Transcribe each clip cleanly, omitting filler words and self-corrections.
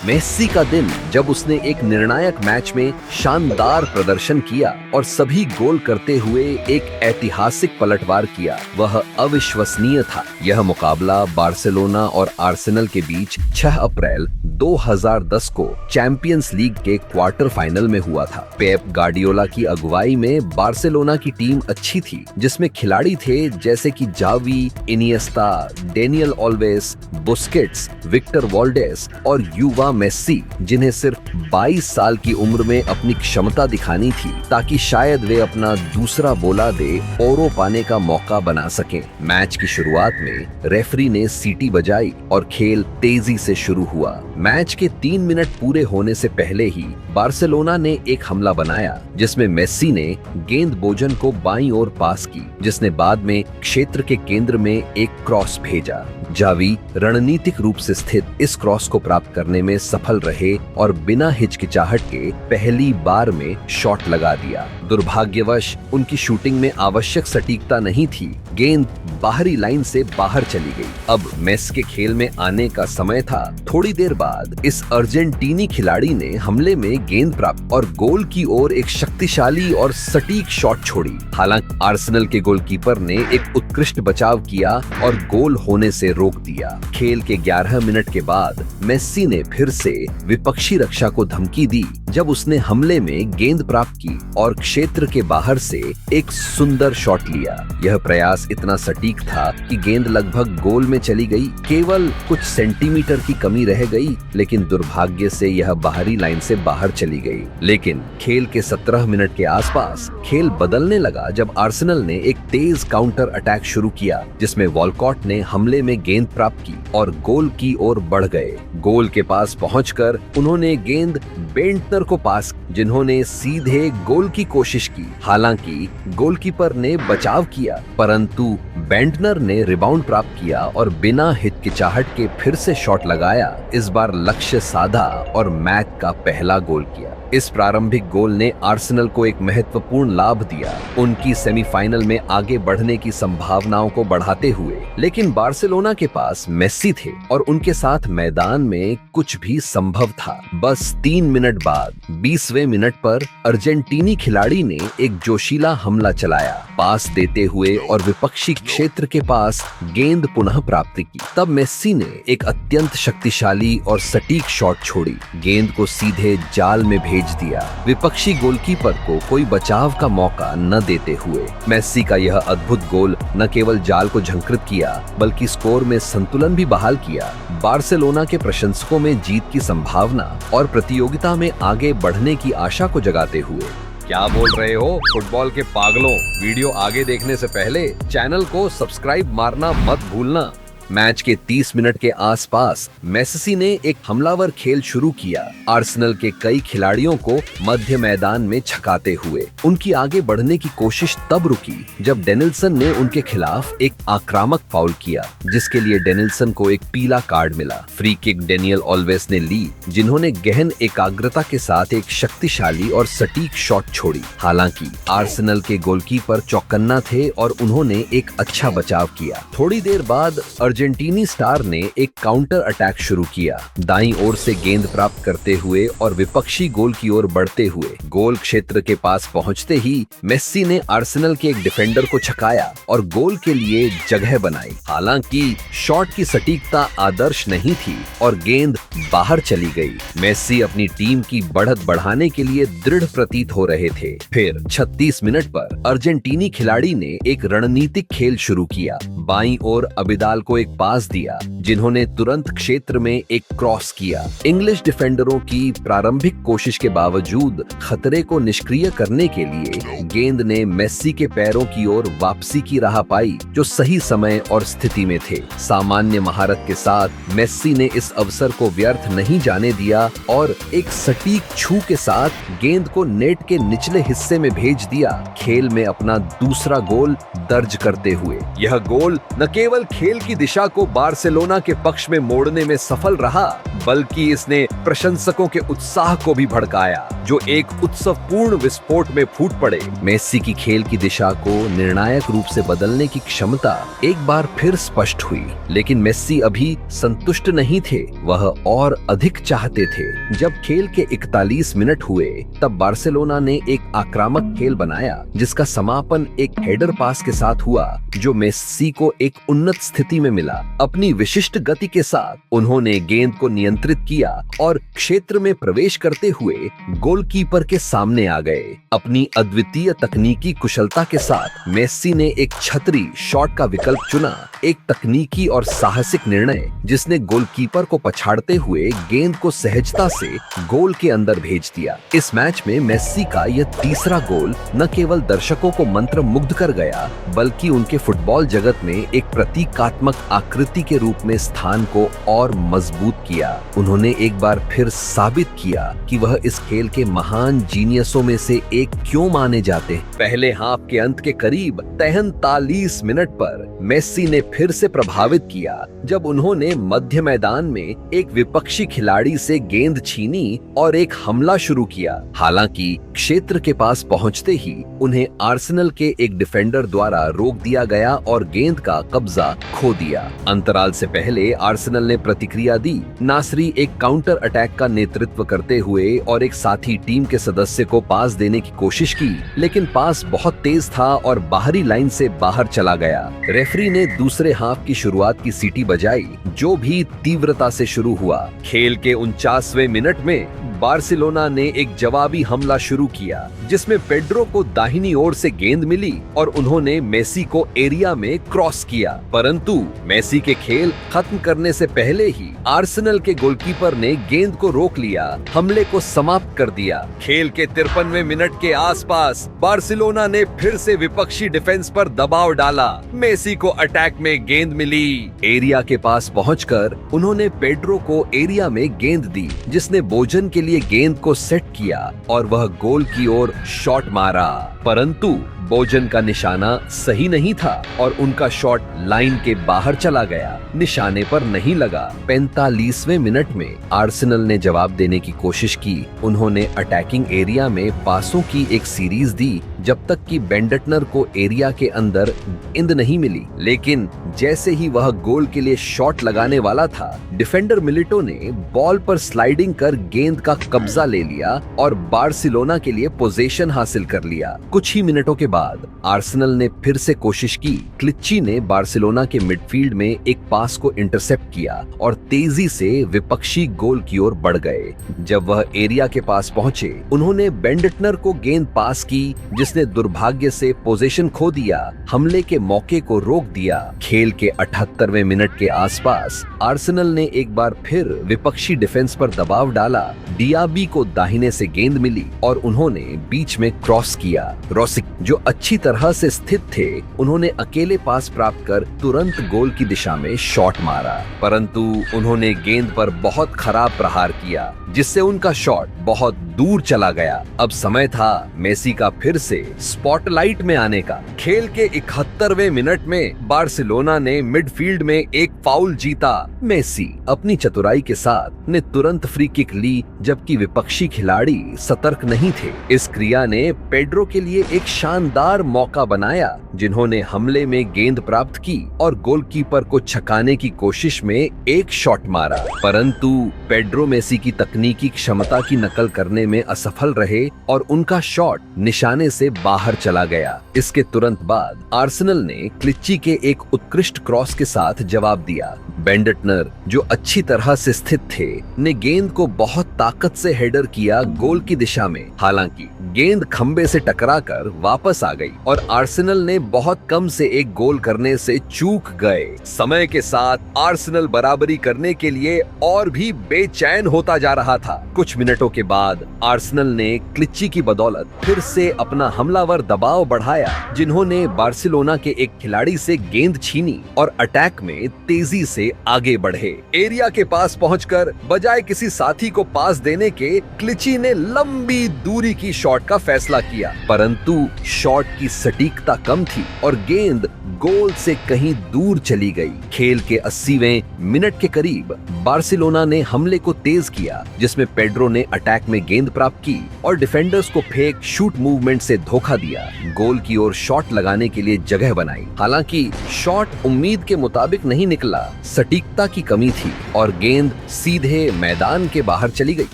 Messi का दिन जब उसने एक निर्णायक मैच में शानदार प्रदर्शन किया और सभी गोल करते हुए एक ऐतिहासिक पलटवार किया, वह अविश्वसनीय था। यह मुकाबला बार्सिलोना और आर्सेनल के बीच 6 अप्रैल 2010 को चैंपियंस लीग के क्वार्टर फाइनल में हुआ था। पेप गार्डियोला की अगुवाई में बार्सिलोना की टीम अच्छी थी, जिसमें खिलाड़ी थे जैसे कि Xavi, Iniesta, Daniel Alves, Busquets, Victor Valdes और युवा मेस्सी, जिन्हें सिर्फ 22 साल की उम्र में अपनी क्षमता दिखानी थी ताकि शायद वे अपना दूसरा बोला दे ओरो पाने का मौका बना सकें। मैच की शुरुआत में रेफरी ने सीटी बजाई और खेल तेजी से शुरू हुआ। मैच के 3 मिनट पूरे होने से पहले ही बार्सिलोना ने एक हमला बनाया, जिसमें मेस्सी ने गेंद बोजन को बाईं ओर पास की, जिसने बाद में क्षेत्र के केंद्र में एक क्रॉस भेजा। जावी रणनीतिक रूप से स्थित इस क्रॉस को प्राप्त करने में सफल रहे और बिना हिचकिचाहट के पहली बार में शॉट लगा दिया। दुर्भाग्यवश उनकी शूटिंग में आवश्यक सटीकता नहीं थी, गेंद बाहरी लाइन से बाहर चली गई। अब मेस के खेल में आने का समय था। थोड़ी देर बाद इस अर्जेंटीनी खिलाड़ी ने हमले में गेंद प्राप्त और गोल की ओर एक शक्तिशाली और सटीक शॉट छोड़ी। हालांकि आर्सेनल के गोलकीपर ने एक उत्कृष्ट बचाव किया और गोल होने से रोक दिया। खेल के 11 मिनट के बाद मेस्सी ने फिर से विपक्षी रक्षा को धमकी दी जब उसने हमले में गेंद प्राप्त की और क्षेत्र के बाहर से एक सुंदर शॉट लिया। यह प्रयास इतना सटीक था कि गेंद लगभग गोल में चली गई। केवल कुछ सेंटीमीटर की कमी रह गई, लेकिन दुर्भाग्य से यह बाहरी लाइन से बाहर चली गई। लेकिन खेल के 17 मिनट के आसपास खेल बदलने लगा जब आर्सेनल ने एक तेज काउंटर अटैक शुरू किया, जिसमें वॉलकॉट ने हमले में गेंद प्राप्त की और गोल की ओर बढ़ गए। गोल के पास पहुंचकर उन्होंने गेंद बेंटनर को पास, जिन्होंने सीधे गोल की कोशिश की। हालांकि गोलकीपर ने बचाव किया, परंतु बेंटनर ने रिबाउंड प्राप्त किया और बिना हिचकिचाहट के फिर से शॉट लगाया। इस बार लक्ष्य साधा और मैच का पहला गोल किया। इस प्रारंभिक गोल ने आर्सेनल को एक महत्वपूर्ण लाभ दिया, उनकी सेमीफाइनल में आगे बढ़ने की संभावनाओं को बढ़ाते हुए। लेकिन बार्सिलोना के पास मेस्सी थे और उनके साथ मैदान में कुछ भी संभव था। बस 3 मिनट बाद 20वें मिनट पर अर्जेंटीनी खिलाड़ी ने एक जोशीला हमला चलाया, पास देते हुए और विपक्षी क्षेत्र के पास गेंद पुनः प्राप्त की। तब मेस्सी ने एक अत्यंत शक्तिशाली और सटीक शॉट छोड़ी, गेंद को सीधे जाल में भेज दिया, विपक्षी गोलकीपर को कोई बचाव का मौका न देते हुए। मेस्सी का यह अद्भुत गोल न केवल जाल को झंकृत किया, बल्कि स्कोर में संतुलन भी बहाल किया। बार्सिलोना के प्रशंसकों में जीत की संभावना और प्रतियोगिता में आगे बढ़ने की आशा को जगाते हुए। क्या बोल रहे हो फुटबॉल के पागलों? वीडियो आगे देखने से पहले चैनल को सब्सक्राइब मारना मत भूलना। मैच के 30 मिनट के आसपास मेस्सी ने एक हमलावर खेल शुरू किया, आर्सेनल के कई खिलाड़ियों को मध्य मैदान में छकाते हुए। उनकी आगे बढ़ने की कोशिश तब रुकी जब डेनिल्सन ने उनके खिलाफ एक आक्रामक फाउल किया, जिसके लिए डेनिल्सन को एक पीला कार्ड मिला। फ्री किक डेनियल ऑल्वेस ने ली, जिन्होंने गहन एकाग्रता के साथ एक शक्तिशाली और सटीक शॉट छोड़ी। हालांकि आर्सेनल के गोलकीपर चौकन्ना थे और उन्होंने एक अच्छा बचाव किया। थोड़ी देर बाद अर्जेंटीनी स्टार ने एक काउंटर अटैक शुरू किया, दाईं ओर से गेंद प्राप्त करते हुए और विपक्षी गोल की ओर बढ़ते हुए। गोल क्षेत्र के पास पहुंचते ही मेस्सी ने आर्सेनल के एक डिफेंडर को छकाया और गोल के लिए जगह बनाई। हालांकि शॉट की सटीकता आदर्श नहीं थी और गेंद बाहर चली गई। मेस्सी अपनी टीम की बढ़त बढ़ाने के लिए दृढ़ प्रतीत हो रहे थे। फिर 36 मिनट पर अर्जेंटीनी खिलाड़ी ने एक रणनीतिक खेल शुरू किया, बाईं ओर अबिदाल को एक पास दिया, जिन्होंने तुरंत क्षेत्र में एक क्रॉस किया। इंग्लिश डिफेंडरों की प्रारंभिक कोशिश के बावजूद खतरे को निष्क्रिय करने के लिए गेंद ने मेस्सी के पैरों की ओर वापसी की राह पाई, जो सही समय और स्थिति में थे। सामान्य महारत के साथ मेस्सी ने इस अवसर को व्यर्थ नहीं जाने दिया और एक सटीक छू के साथ गेंद को नेट के निचले हिस्से में भेज दिया, खेल में अपना दूसरा गोल दर्ज करते हुए। यह गोल न केवल खेल की दिशा दिशा को बार्सिलोना के पक्ष में मोड़ने में सफल रहा, बल्कि इसने प्रशंसकों के उत्साह को भी भड़काया, जो एक उत्सवपूर्ण विस्फोट में फूट पड़े। मेस्सी की खेल की दिशा को निर्णायक रूप से बदलने की क्षमता एक बार फिर स्पष्ट हुई, लेकिन मेस्सी अभी संतुष्ट नहीं थे, वह और अधिक चाहते थे। जब खेल के 41 मिनट हुए, तब बार्सिलोना ने एक आक्रामक खेल बनाया, जिसका समापन एक हेडर पास के साथ हुआ, जो मेस्सी को एक उन्नत स्थिति में मिला। अपनी विशिष्ट गति के साथ उन्होंने गेंद को नियंत्रित किया और क्षेत्र में प्रवेश करते हुए गोलकीपर के सामने आ गए। अपनी अद्वितीय तकनीकी कुशलता के साथ मेस्सी ने एक छतरी शॉट का विकल्प चुना, एक तकनीकी और साहसिक निर्णय जिसने गोलकीपर को पछाड़ते हुए गेंद को सहजता से गोल के अंदर भेज दिया। इस मैच में मेस्सी का यह तीसरा गोल न केवल दर्शकों को मंत्रमुग्ध कर गया, बल्कि उनके फुटबॉल जगत में एक प्रतीकात्मक आकृति के रूप में स्थान को और मजबूत किया। उन्होंने एक बार फिर साबित किया कि वह इस खेल के महान जीनियसों में से एक क्यों माने जाते हैं। पहले हाफ के अंत के करीब 43 मिनट पर मेस्सी ने फिर से प्रभावित किया, जब उन्होंने मध्य मैदान में एक विपक्षी खिलाड़ी से गेंद छीनी और एक हमला शुरू किया। हालांकि क्षेत्र के पास पहुंचते ही उन्हें आर्सेनल के एक डिफेंडर द्वारा रोक दिया गया और गेंद का कब्जा खो दिया। अंतराल से पहले आर्सेनल ने प्रतिक्रिया दी। नासरी एक काउंटर अटैक का नेतृत्व करते हुए और एक साथी टीम के सदस्य को पास देने की कोशिश की, लेकिन पास बहुत तेज था और बाहरी लाइन से बाहर चला गया। रेफरी ने दूसरे हाफ की शुरुआत की सीटी बजाई, जो भी तीव्रता से शुरू हुआ। खेल के 49वें मिनट में बार्सिलोना ने एक जवाबी हमला शुरू किया, जिसमें पेड्रो को दाहिनी ओर से गेंद मिली और उन्होंने मेसी को एरिया में क्रॉस किया, परंतु मेसी के खेल खत्म करने से पहले ही आर्सेनल के गोलकीपर ने गेंद को रोक लिया, हमले को समाप्त कर दिया। खेल के 53वें मिनट के आसपास बार्सिलोना ने फिर से विपक्षी डिफेंस पर दबाव डाला। मेसी को अटैक में गेंद मिली। एरिया के पास पहुंचकर उन्होंने पेड्रो को एरिया में गेंद दी, जिसने बोजन के लिए गेंद को सेट किया और वह गोल की ओर शॉट मारा, परंतु बोजन का निशाना सही नहीं था और उनका शॉट लाइन के बाहर चला गया, निशाने पर नहीं लगा। 45वें मिनट में आर्सेनल ने जवाब देने की कोशिश की। उन्होंने अटैकिंग एरिया में पासों की एक सीरीज दी, जब तक कि बेंडटनर को एरिया के अंदर गेंद नहीं मिली। लेकिन जैसे ही वह गोल के लिए शॉट लगाने वाला था, डिफेंडर मिलिटो ने बॉल पर स्लाइडिंग कर गेंद का कब्जा ले लिया और बार्सिलोना के लिए पोजीशन हासिल कर लिया। कुछ ही मिनटों के बाद आर्सेनल ने फिर से कोशिश की। क्लिच्ची ने बार्सिलोना के मिडफील्ड में एक पास को इंटरसेप्ट किया और तेजी से विपक्षी गोल की ओर बढ़ गए। जब वह एरिया के पास पहुंचे, उन्होंने बेंडटनर को गेंद पास की, जिसने दुर्भाग्य से पोजीशन खो दिया, हमले के मौके को रोक दिया। खेल के 78वें मिनट के आसपास आर्सेनल ने एक बार फिर विपक्षी डिफेंस पर दबाव डाला। डियाबी को दाहिने से गेंद मिली और उन्होंने बीच में क्रॉस किया। रोसिक, जो अच्छी तरह से स्थित थे, उन्होंने अकेले पास प्राप्त कर तुरंत गोल की दिशा में शॉट मारा, परंतु उन्होंने गेंद पर बहुत खराब प्रहार किया, जिससे उनका शॉट बहुत दूर चला गया। अब समय था मेसी का फिर से स्पॉटलाइट में आने का। खेल के 71वें मिनट में बार्सिलोना ने मिडफील्ड में एक फाउल जीता। मेसी अपनी चतुराई के साथ ने तुरंत फ्री किक ली, जबकि विपक्षी खिलाड़ी सतर्क नहीं थे। इस क्रिया ने पेड्रो के लिए एक शानदार मौका बनाया, जिन्होंने हमले में गेंद प्राप्त की और गोलकीपर को छकाने की कोशिश में एक शॉट मारा, परंतु पेड्रो मेसी की तकनीकी क्षमता की नकल करने में असफल रहे और उनका शॉट निशाने से बाहर चला गया। इसके तुरंत बाद आर्सेनल ने क्लिच्ची के एक उत्कृष्ट क्रॉस के साथ जवाब दिया। बेंडटनर, जो अच्छी तरह से स्थित थे, ने गेंद को बहुत ताकत से हेडर किया गोल की दिशा में। हालांकि गेंद खंबे से टकराकर वापस आ गई और आर्सेनल ने बहुत कम से एक गोल करने से चूक गए। समय के साथ आर्सेनल बराबरी करने के लिए और भी बेचैन होता जा रहा था। कुछ मिनटों के बाद आर्सेनल ने क्लिच्ची की बदौलत फिर से अपना हमलावर दबाव बढ़ाया, जिन्होंने बार्सिलोना के एक खिलाड़ी से गेंद छीनी और अटैक में तेजी से से आगे बढ़े। एरिया के पास पहुंचकर बजाय किसी साथी को पास देने के क्लिची ने लंबी दूरी की शॉट का फैसला किया, परंतु शॉट की सटीकता कम थी और गेंद गोल से कहीं दूर चली गई। खेल के 80वें मिनट के करीब बार्सिलोना ने हमले को तेज किया, जिसमें पेड्रो ने अटैक में गेंद प्राप्त की और डिफेंडर्स को फेक शूट मूवमेंट से धोखा दिया। गोल की ओर शॉट लगाने के लिए जगह बनाई। हालांकि शॉट उम्मीद के मुताबिक नहीं निकला, सटीकता की कमी थी और गेंद सीधे मैदान के बाहर चली गई।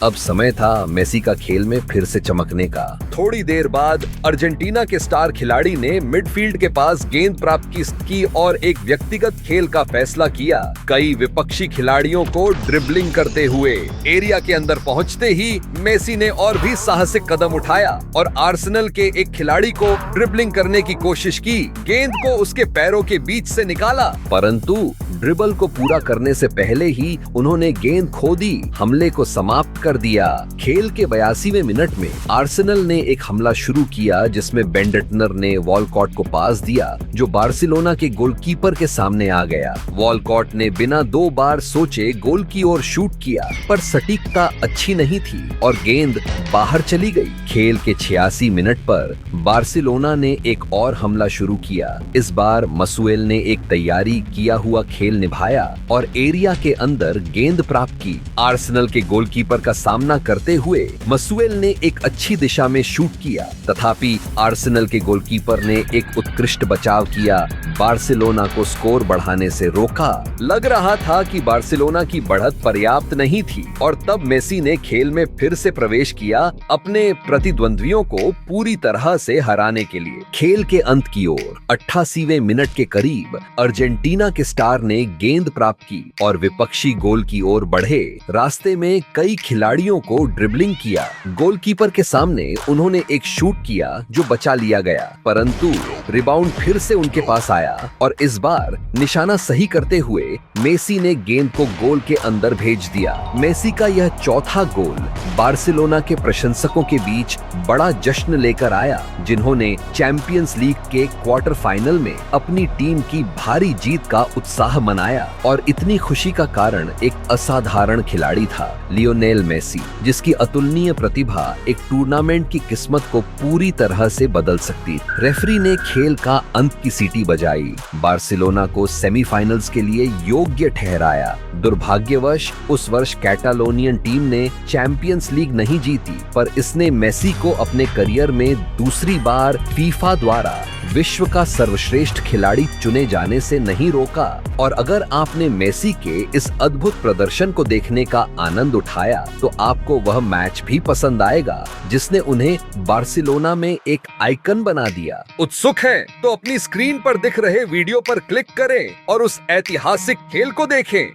अब समय था मेसी का खेल में फिर से चमकने का। थोड़ी देर बाद अर्जेंटीना के स्टार खिलाड़ी ने मिडफील्ड के पास गेंद प्राप्त की और एक व्यक्तिगत खेल का फैसला किया। कई विपक्षी खिलाड़ियों को ड्रिबलिंग करते हुए एरिया के अंदर पहुंचते ही मेसी ने और भी साहसिक कदम उठाया और आर्सेनल के एक खिलाड़ी को ड्रिबलिंग करने की कोशिश की। गेंद को उसके पैरों के बीच से निकाला, परंतु ड्रिबल को पूरा करने से पहले ही उन्होंने गेंद खो दी। हमले को समाप्त कर दिया। खेल के 82वें मिनट में आर्सेनल ने एक हमला शुरू किया, जिसमें बेंडटनर ने वॉलकॉट को पास दिया, जो बार्सिलोना के गोलकीपर के सामने आ गया। वॉलकॉट ने बिना 2 बार सोचे गोल की ओर शूट किया, पर सटीकता अच्छी नहीं थी और गेंद बाहर चली गई। खेल के 86 मिनट पर बार्सिलोना ने एक और हमला शुरू किया। इस बार मसुएल ने एक तैयारी किया हुआ खेल निभाया और एरिया के अंदर गेंद प्राप्त की। आर्सेनल के गोलकीपर का सामना करते हुए मसुएल ने एक अच्छी दिशा में शूट किया, तथापि आर्सेनल के गोलकीपर ने एक उत्कृष्ट बचाव किया, बार्सिलोना को स्कोर बढ़ाने से रोका। लग रहा था कि बार्सिलोना की बढ़त पर्याप्त नहीं थी और तब मेसी ने खेल में फिर से प्रवेश किया, अपने प्रतिद्वंद्वियों को पूरी तरह से हराने के लिए। खेल के अंत की ओर 88वें मिनट के करीब अर्जेंटीना के स्टार ने गेंद प्राप्त की और विपक्षी गोल की ओर बढ़े। रास्ते में कई खिलाड़ियों को ड्रिबलिंग किया। गोलकीपर के सामने उन्होंने एक शूट किया जो बचा लिया गया, परंतु रिबाउंड फिर से उनके पास आया और इस बार निशाना सही करते हुए मेसी ने गेंद को गोल के अंदर भेज दिया। मेसी का यह चौथा गोल बार्सिलोना के प्रशंसकों के बीच बड़ा जश्न लेकर आया, जिन्होंने चैंपियंस लीग के क्वार्टर फाइनल में अपनी टीम की भारी जीत का उत्साह मनाया। और इतनी खुशी का कारण एक असाधारण खिलाड़ी था, लियोनेल मेसी, जिसकी अतुलनीय प्रतिभा एक टूर्नामेंट की किस्मत को पूरी तरह से बदल सकती। रेफरी ने खेल का अंत की सीटी बजाई, बार्सिलोना को सेमीफाइनल्स के लिए योग्य ठहराया। दुर्भाग्यवश उस वर्ष कैटालोनियन टीम ने चैंपियंस लीग नहीं जीती, पर इसने मेसी को अपने करियर में दूसरी बार फीफा द्वारा विश्व का सर्वश्रेष्ठ खिलाड़ी चुने जाने से नहीं रोका। और अगर आपने मेसी के इस अद्भुत प्रदर्शन को देखने का आनंद उठाया, तो आपको वह मैच भी पसंद आएगा जिसने उन्हें बार्सिलोना में एक आइकन बना दिया। उत्सुक हैं तो अपनी स्क्रीन पर दिख रहे वीडियो पर क्लिक करें और उस ऐतिहासिक खेल को देखें।